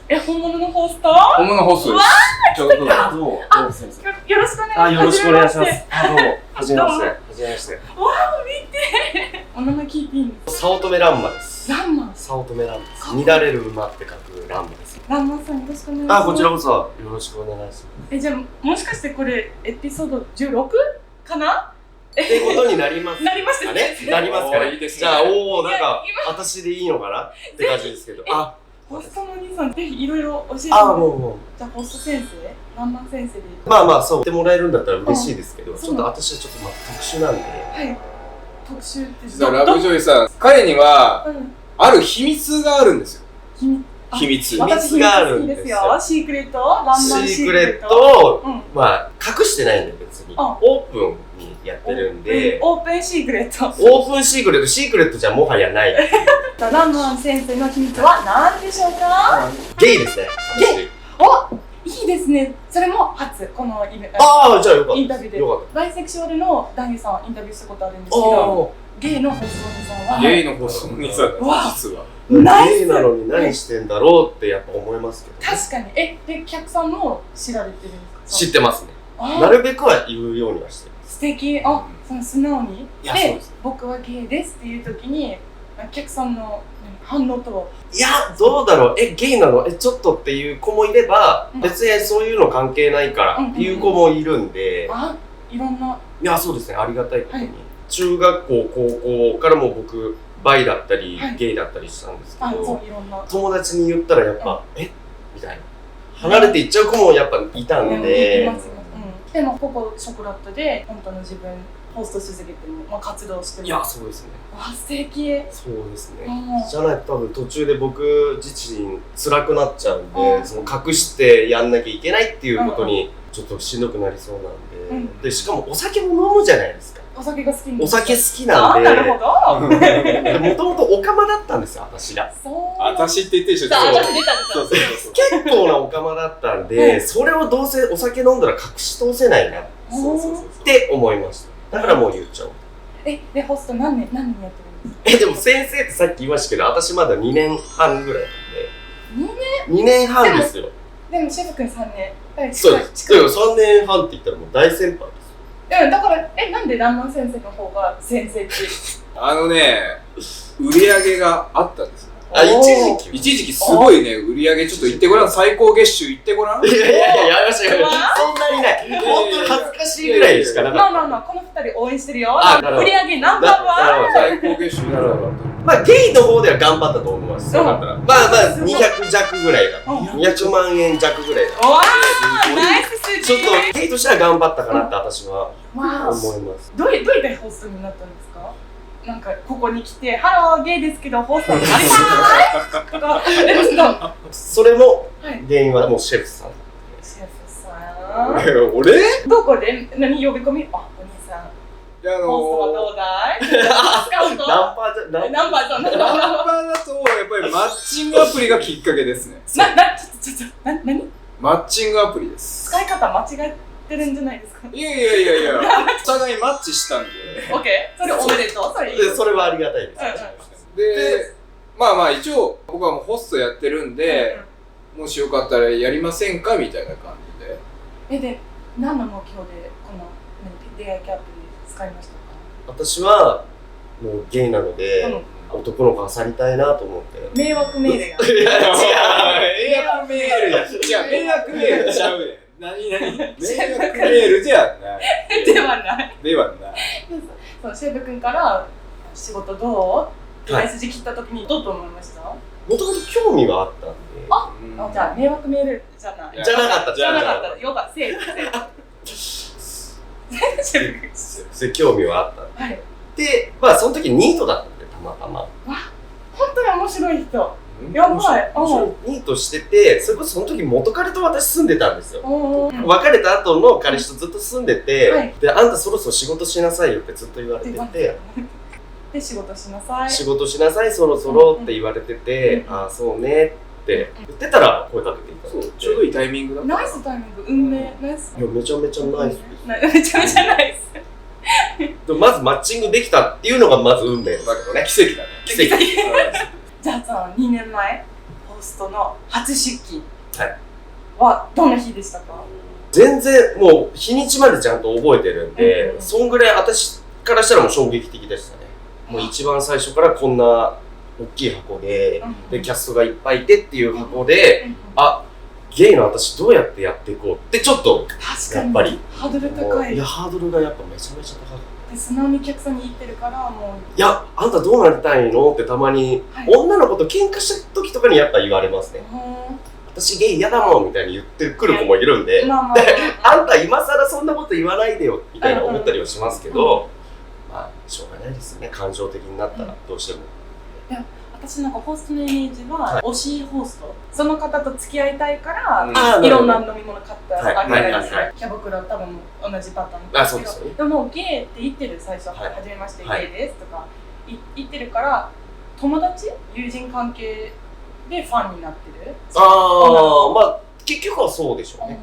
本物のホスト？本物のホストです。どうよろしくお願いします。よろしくお願いします。どうも、はじめまして。はじめまして。わー、見て。お名前聞いていいんですか？早乙女ランマです。ランマ。早乙女ランマです。乱れる馬って書くランマです。ランマさんよろしくお願いします。こちらこそよろしくお願いします。じゃあもしかしてこれエピソード 16 かな？ってことになります。なりましたね。なりますから。いいですね。じゃあなんか私でいいのかなって感じですけど。ホストのお兄さん、ぜひいろいろ教えてもう。じゃあホスト先生、ランマ先生で。そう言ってもらえるんだったら嬉しいですけど、ちょっと私はちょっと特殊なんで。はい。特殊って実はラブジョイさん、彼にはある秘密があるんですよ。秘密があるんですよ。シークレット、ランマシークレットを隠してないんで別に。オープンにやってるんで。オープンシークレット。オープンシークレット、シークレットじゃもはやない。ランマ先生の秘密は何でしょうか？ゲイですね。ゲイ。お、いいですね。それも初このインタビューで。バイセクシュアルの男優さんをインタビューしたことあるんですけど、ゲイのホストお兄さんは。ゲイのホストお兄さん実は。ゲイなのに何してんだろうってやっぱ思いますけど。確かに。で、客さんも知られてるんですか？知ってますね。なるべくは言うようにはしてる。素敵。その素直に。で、僕はゲイですっていう時に、お客さんの反応と。どうだろう。ゲイなの？ちょっとっていう子もいれば、別にそういうの関係ないからっていう子もいるんで。いろんな。そうですね。ありがたいことに。中学校、高校からも僕、バイだったり、ゲイだったりしたんですけど、友達に言ったらやっぱ、みたいな。離れていっちゃう子もやっぱいたんで。でも、ここショコラットで、本当の自分、ホストし続けても、活動してる。そうですね。素敵。そうですね。じゃないと多分途中で僕自身辛くなっちゃうんで、その隠してやんなきゃいけないっていうことに、ちょっとしんどくなりそうなんで。で、しかもお酒も飲むじゃないですか。お酒が好きお酒好きなんで。なるほど。もともとオカマだったんですよ、私が。私って言ってるでしょ。結構なオカマだったんで、それをどうせお酒飲んだら隠し通せないなって思いました。だからもう言っちゃおう。で、ホスト何年やってるんですか？でも先生ってさっき言いましたけど、私まだ2年半ぐらいなんで。2年？2年半ですよ。でもシェフ君3年。そうです。3年半って言ったらもう大先輩です。だから、なんでランマン先生の方が先生って？売り上げがあったんですよ。一時期すごいね、売り上げちょっと言ってごらん、最高月収言ってごらん。やりましたよ。そんなにない。本当に恥ずかしいぐらいしかなかった。この2人応援してるよ。売り上げナンバーワン。最高月収なるほど。ゲイの方では頑張ったと思います。200弱ぐらいだ。200万円弱ぐらいだ。ナイス数字。ちょっとゲイとしては頑張ったかなって私は思います。どういったホストになったんですか？なんかここに来て、ハローゲイですけどホストになりたい。それも原因はもうシェフさん。シェフさん。俺？どこで何呼び込み？お兄さん。ホストはどうだい？ナンパだとやっぱりマッチングアプリがきっかけですね。何？マッチングアプリです。使い方間違ってるんじゃないですか？いやお互いマッチしたんで。オッケー、それおめでとう。それはありがたいです。で、一応僕はもうホストやってるんで、もしよかったらやりませんかみたいな感じで。で、何の目標でこの出会い系アプリ使いましたか？私はもうゲイなので、男の子漁りたいなと思って。迷惑メールや。違う、迷惑メールちゃうね。迷惑メールじゃない。ではない。シェフ君から仕事どう？メッセージ切った時にどうと思いました？もともと興味はあったんで。じゃあ迷惑メールじゃない。じゃなかった。よかった。セーフ。興味はあった。で、その時ニートだったんで、たまたま。本当に面白い人。やばい。ニートしてて、それこそその時元彼と私住んでたんですよ。別れた後の彼氏とずっと住んでて、で、あんたそろそろ仕事しなさいよってずっと言われてて、で、仕事しなさい。そろそろって言われてて、そうねって言ってたら声かけていただいて。ちょうどいいタイミングだった。ナイスタイミング、運命、ナイス。いや、めちゃめちゃナイスです。めちゃめちゃナイス。まずマッチングできたっていうのがまず運命だけどね。奇跡だね。奇跡。じゃあさ、2年前、ホストの初出勤はどんな日でしたか？全然もう日にちまでちゃんと覚えてるんで、そんぐらい私からしたらもう衝撃的でしたね。もう一番最初からこんな大きい箱で、でキャストがいっぱいいてっていう箱で、あ、ゲイの私どうやってやっていこうってちょっとやっぱりハードル高い。いや、ハードルがやっぱめちゃめちゃ高かった。で素直にお客さんに言ってるからもう、いや、あんたどうなりたいのってたまに、女の子と喧嘩した時とかにやっぱ言われますね。私ゲイ嫌だもんみたいに言ってくる子もいるんで、あんた今更そんなこと言わないでよみたいな思ったりはしますけど、まあしょうがないですね、感情的になったらどうしても。私なんかホストのイメージは推しホスト、その方と付き合いたいからいろんな飲み物買ってあげたりする。キャバクラ多分同じパターンなんですけど、でもゲイって言ってる、最初は初めましてゲイですとか言ってるから、友達友人関係でファンになってる。まあ結局はそうでしょうね。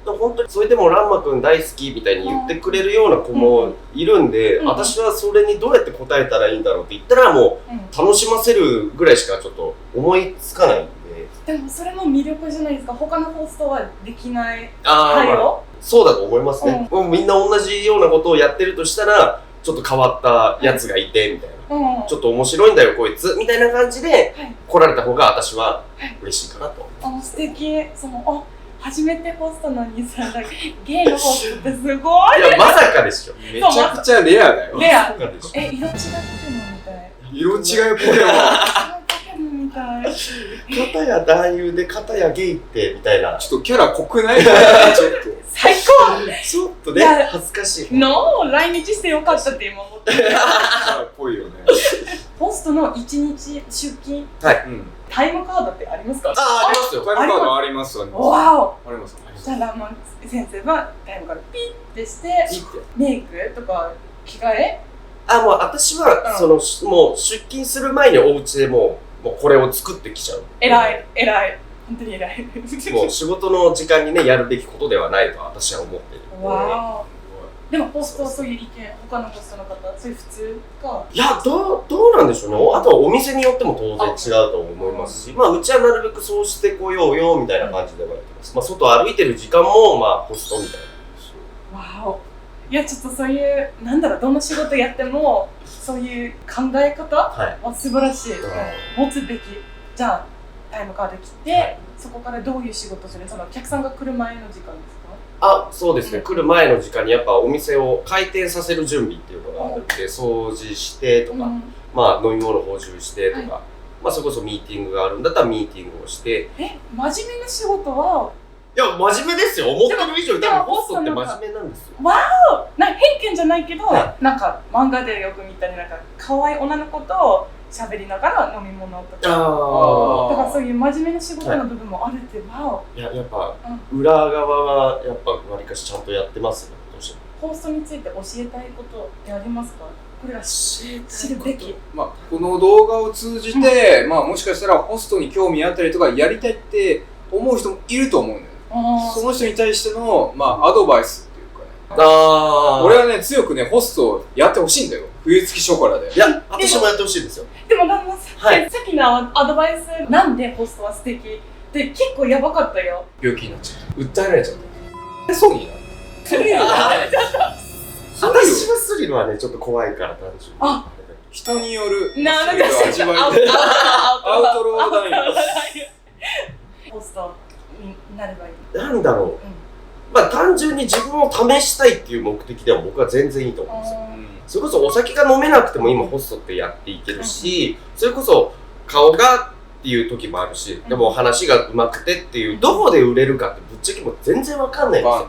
本当にそれでもランマくん大好きみたいに言ってくれるような子もいるんで、私はそれにどうやって答えたらいいんだろうって言ったら、もう楽しませるぐらいしかちょっと思いつかないんで。でもそれも魅力じゃないですか。他のホストはできない対応。そうだと思いますね。もうみんな同じようなことをやってるとしたら、ちょっと変わったやつがいてみたいな、ちょっと面白いんだよこいつみたいな感じで来られた方が私は嬉しいかなと。素敵。初めてホストの兄さんがゲイのホストってすごい。いや、まさかでしょ。めちゃくちゃレアだよ。レア。色違ってるのみたい。色違いポケモンみたい。片や男優で片やゲイってみたいな。ちょっとキャラ濃くない？ちょっと最高。ちょっとね、恥ずかしい。来日してよかったって今思ってる。ぽいよね。ホストの1日出勤。はい。タイムカードってありますか？ありますよ。タイムカードあります。わお。あります。じゃあランマン先生はタイムカードピッてしてメイクとか着替え？もう私はもう出勤する前にお家でもうこれを作ってきちゃう。偉い本当に偉い。もう仕事の時間にねやるべきことではないと私は思ってる。わお。でもホストはそういう意見、他のホストの方、そういう普通か？いや、どうなんでしょうね。あとはお店によっても当然違うと思いますし、まあうちはなるべくそうしてこようよみたいな感じではやってます。まあ外歩いてる時間もまあホストみたいな。わお。いや、ちょっとそういうどの仕事やってもそういう考え方は素晴らしい。持つべき。じゃあタイムカード切って、そこからどういう仕事する？お客さんが来る前の時間ですか？そうですね、来る前の時間にやっぱお店を開店させる準備っていうのがあって、掃除してとか、まあ飲み物補充してとか、まあそれこそミーティングがあるんだったらミーティングをして。真面目な仕事は？いや、真面目ですよ。思ってる以上に多分ホストって真面目なんですよ。わお！偏見じゃないけど、なんか漫画でよく見たり、可愛い女の子と喋りながら飲み物とか、だからそういう真面目な仕事の部分もあるって、わお。いや、やっぱ裏側はやっぱわりかしちゃんとやってますね。どうしてもホストについて教えたいことってありますか？これは知るべき。この動画を通じて、もしかしたらホストに興味あったりとかやりたいって思う人もいると思うんだよね。その人に対してのアドバイスっていうかね。俺はね、強くね、ホストやってほしいんだよ。冬月ショコラで。いや、私もやってほしいですよ。でもさっきのアドバイス、なんでホストは素敵って結構やばかったよ。病気になっちゃった。訴えられちゃった。そうになる。スリル私はスリルはね、ちょっと怖いから単純に。人による味わい。アウトローダイン。ホストになればいい。なんだろう。単純に自分を試したいっていう目的では僕は全然いいと思うんですよ。それこそお酒が飲めなくても今ホストってやっていけるし、それこそ顔がっていう時もあるし、でも話が上手くてっていう、どこで売れるかってぶっちゃけも全然わかんないんですよ。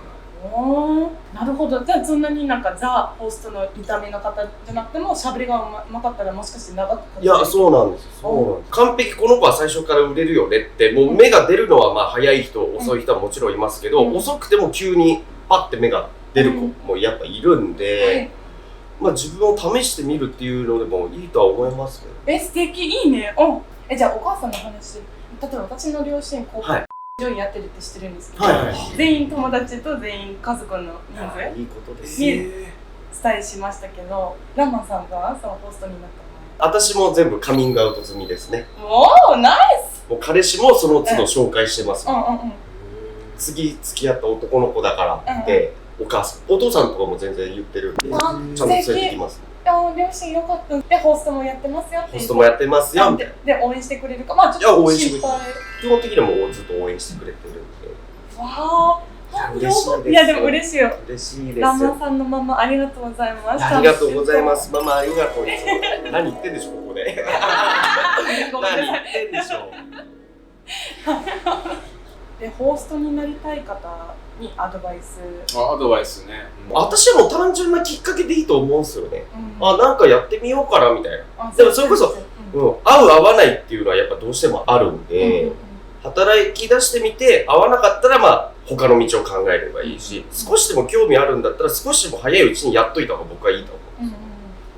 なるほど。じゃあそんなにザ・ホストの見た目の方じゃなくても喋りがうまかったらもしかして長く。いや、そうなんですよ。完璧この子は最初から売れるよねって、もう目が出るのは早い人遅い人はもちろんいますけど、遅くても急にパッて目が出る子もやっぱいるんで、自分を試してみるっていうのでもいいとは思いますけど。素敵、いいね。じゃあお母さんの話、例えば私の両親ジョイやってるって知ってるんですけど、全員友達と全員家族の人数いいことですに伝えしましたけど、ランマンさんがそのホストになったの？私も全部カミングアウト済みですね。おー、ナイス！もう彼氏もその都度紹介してます。次付き合った男の子だからって、お母さん、お父さんとかも全然言ってるんで、ちゃんと連れてきます。両親よかった。で、ホストもやってますよって。ホストもやってますよ。で、応援してくれるか。まあちょっと心配。基本的にはもうずっと応援してくれてるんで。わあ、嬉しいです。いや、でも嬉しいよ。嬉しいです。ラマさんのママ、ありがとうございます。ありがとうございます。ママ、ありがとう。何言ってんでしょ、ここで。何言ってんでしょ。で、ホストになりたい方にアドバイス。アドバイスね。私はもう単純なきっかけでいいと思うんですよね。なんかやってみようかなみたいな。でもそれこそ、合う合わないっていうのはやっぱどうしてもあるんで、働き出してみて合わなかったらまあ他の道を考えればいいし、少しでも興味あるんだったら少しでも早いうちにやっといた方が僕はいいと思うんです。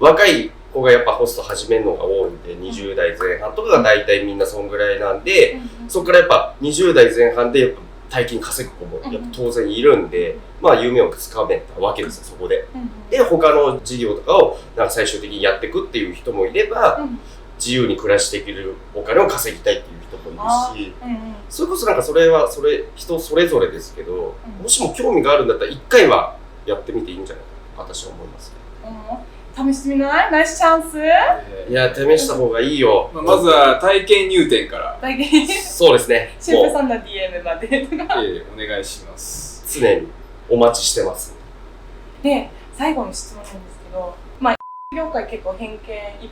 若い子がやっぱホスト始めるのが多いんで、20代前半とかが大体みんなそんぐらいなんで、そこからやっぱ20代前半でやっぱ大金稼ぐ子もやっぱ当然いるんで、まあ夢をつかめたわけですよ、そこで。で、他の事業とかをなんか最終的にやっていくっていう人もいれば、自由に暮らしていけるお金を稼ぎたいっていう人もいるし、それこそなんかそれは人それぞれですけど、もしも興味があるんだったら一回はやってみていいんじゃないかな、私は思いますね。試してみない？ナイスチャンス。いや、試した方がいいよ。まずは体験入店から。そうですね。シェフさんの DM まで。お願いします。常にお待ちしてます。で、最後の質問なんですけど、まあ業界結構偏見いっ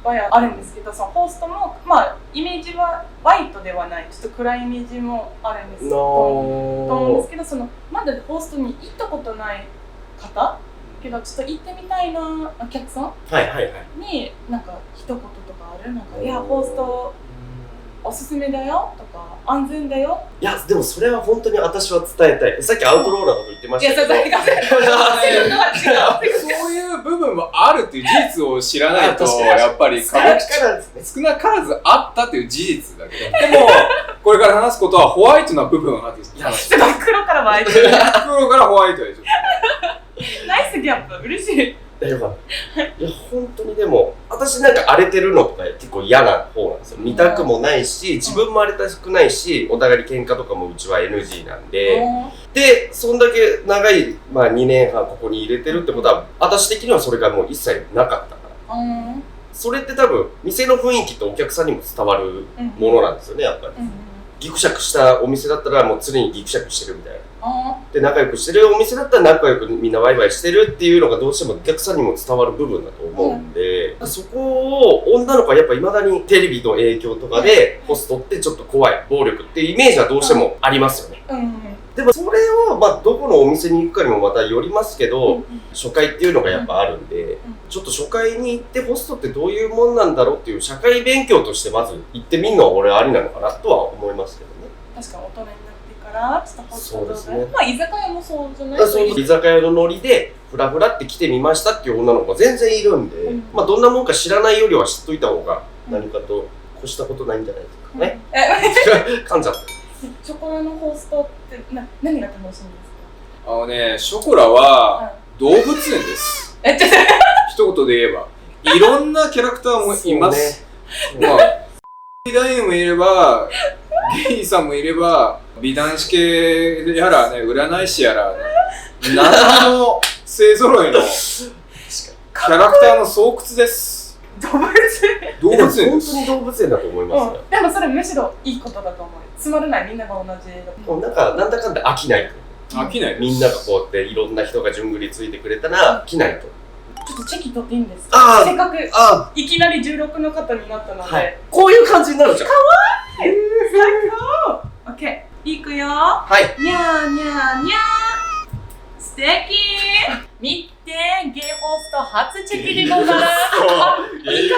ぱいあるんですけど、そのホストもまあイメージはワイトではない、ちょっと暗いイメージもあるんですと思うんですけど、そのまだホストに行ったことない方けどちょっと行ってみたいなお客さんになんか一言とかある？なんかいやホストおすすめだよとか安全だよ。いやでもそれは本当に私は伝えたい。さっきアウトローなこと言ってましたけど。そういう部分もあるっていう事実を知らないとやっぱり少なからずあったっていう事実だけど。でもこれから話すことはホワイトな部分はあって黒からホワイト。黒からホワイトでしょ。ナイスギャップ、嬉しい。いや本当にでも私なんか荒れてるのとか結構嫌な方なんですよ。見たくもないし自分も荒れたくないし、お互いに喧嘩とかもうちは NG なんで、でそんだけ長い、まあ、2年半ここに入れてるってことは私的にはそれがもう一切なかったから、それって多分店の雰囲気とお客さんにも伝わるものなんですよね、やっぱり。ギクシャクしたお店だったらもう常にギクシャクしてるみたいな。で仲良くしてるお店だったら仲良くみんなワイワイしてるっていうのがどうしてもお客さんにも伝わる部分だと思うんで、そこを女の子はやっぱ未だにテレビの影響とかでホストってちょっと怖い暴力っていうイメージはどうしてもありますよね。でもそれをまあどこのお店に行くかにもまたよりますけど、初回っていうのがやっぱあるんで、ちょっと初回に行ってホストってどういうもんなんだろうっていう社会勉強としてまず行ってみるのは俺はありなのかなとは思いますけどね。確かに大人になってからちょっとホストどうだろう。まあ居酒屋もそうじゃないですか。居酒屋のノリでフラフラって来てみましたっていう女の子が全然いるんで、まあどんなもんか知らないよりは知っといた方が何かと越したことないんじゃないですかね。噛んじゃった。ショコラのホストって何が楽しいんですか？ショコラは動物園です。一言で言えばいろんなキャラクターもいます。まあ美男優もいればゲイさんもいれば美男子系やらね占い師やら謎の勢ぞろいのキャラクターの巣窟です。動物園本当に動物園だと思いますね。でもそれむしろいいことだと思う。つまらない、みんなが同じなんかなんだかんだ飽きないと。飽きない。みんながこうやっていろんな人が順繰りついてくれたら飽きないと。ちょっとチェキ取っていいんですか？せっかくいきなり16の方になったので、こういう感じになるじゃん。かわいい。最高。オッケー、いくよ。はい。にゃーにゃーにゃー。素敵。見て、ゲイホスト初チェキでございます。いいの。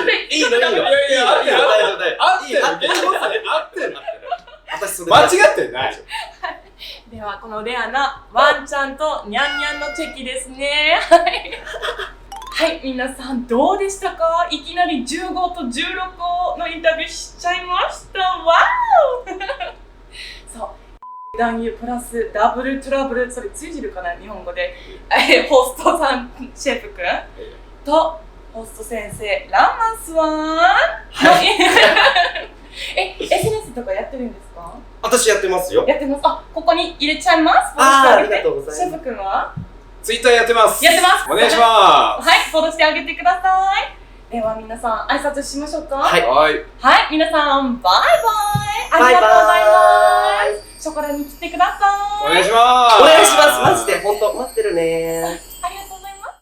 間違ってない。ではこのレアなワンちゃんとニャンニャンのチェキですね。はい、皆さんどうでしたか？いきなり15と16のインタビューしちゃいました。わーそう男優プラスダブルトラブル、それ通じるかな日本語で。ホストさんシェフくんとホスト先生ラマスワンの SNS とかやってるんですか？私やってますよ。やってます。あ、ここに入れちゃいます。ありがとうございます。シェフ君はTwitter やってます。やってます。お願いします。はい、フォローしてあげてください。では皆さん挨拶しましょうか。はい。はい、皆さんバイバイ。ありがとうございます。ショコラに来てください。お願いします。お願いします。マジで本当待ってるね。